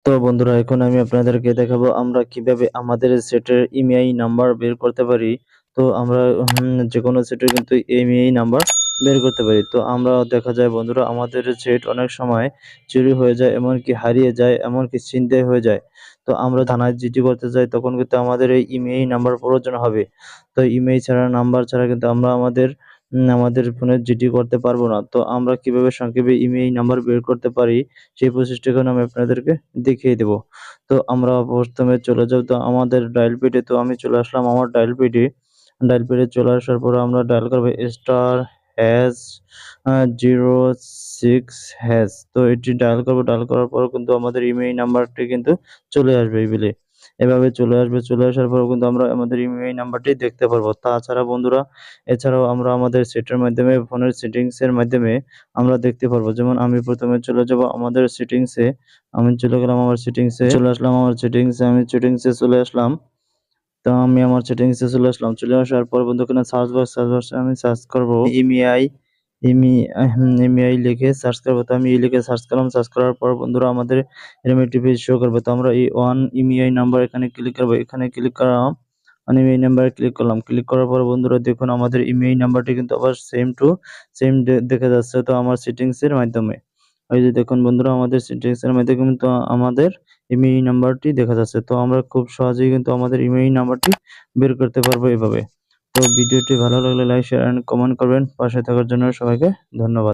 তো বন্ধুরা, এখন আমি আপনাদেরকে দেখাবো আমরা কিভাবে আমাদের সেটের ইমেইল নাম্বার বের করতে পারি। তো আমরা যেকোনো সেটের কিন্তু ইমেইল নাম্বার বের করতে পারি। তো আমরা দেখা যায় বন্ধুরা, আমাদের সেট অনেক সময় চুরি হয়ে যায়, এমনকি হারিয়ে যায়, এমনকি ছিনতাই হয়ে যায়। তো আমরা থানায় জিডি করতে যাই, তখন কিন্তু আমাদের এই ইমেইল নাম্বার প্রয়োজন হবে। তো ইমেইল ছাড়া, নাম্বার ছাড়া কিন্তু আমরা আমাদের ফোনে জিডি করতে পারবো না। তো আমরা কিভাবে সংক্ষেপে ইমেইল নাম্বার বের করতে পারি, সেই প্রসেসটা আমি আপনাদেরকে দেখিয়ে দেব। তো আমরা প্রথমে চলে যাব তো আমাদের ডায়াল প্যাডে। তো আমি চলে আসলাম আমার ডায়াল প্যাডে। ডায়াল প্যাডে চলে আসার পরে আমরা ডায়াল করব স্টার হ্যাশ 06#। তো এটি ডায়াল করব। ডায়াল করার পর কিন্তু আমাদের ইমেইল নাম্বারটি কিন্তু চলে আসবে এইগুলি। এভাবে চলে আসবে। চলে আসার পরেও কিন্তু আমরা আমাদের ইমেইল নাম্বারটি দেখতে পারবো। তাছাড়া বন্ধুরা, এছাড়াও আমরা আমাদের সেটের মাধ্যমে, ফোনের সেটিংসের মাধ্যমে আমরা দেখতে পারবো। যেমন আমি প্রথমে চলে যাব আমাদের সেটিংসে। আমি চলে গেলাম আমার সেটিংসে। চলে আসলাম আমার সেটিংসে। আমি সেটিংসে চলে আসলাম। তো আমি আমার সেটিংসে চলে আসলাম। চলে আসার পর বন্ধু এখানে সার্চ বক্সে আমি সার্চ করব ইমিআই। ইমিআই লিখে সার্চ করব। তো আমি এই লিখে সার্চ করলাম। সার্চ করার পর বন্ধুরা আমাদের এরকম একটি পেজ শো করবে। তো আমরা এই ওয়ান ইমিআই নাম্বার এখানে ক্লিক করব। এখানে ক্লিক করলাম। আমি এই নাম্বারে ক্লিক করলাম। ক্লিক করার পর বন্ধুরা দেখুন, আমাদের ইমেইল নাম্বারটি কিন্তু আবার সেম টু সেম দেখা যাচ্ছে। তো আমার সেটিংসের মাধ্যমে, এই যে দেখুন বন্ধুরা, আমাদের সেটিংসের মধ্যে কিন্তু আমাদের ইমেইল নাম্বারটি দেখা যাচ্ছে। তো আমরা খুব সহজেই কিন্তু আমাদের ইমেইল নাম্বারটি বের করতে পারবো এভাবে। তো ভিডিওটি ভালো লাগলে লাইক, শেয়ার এন্ড কমেন্ট করবেন। পাশে থাকার জন্য সবাইকে ধন্যবাদ।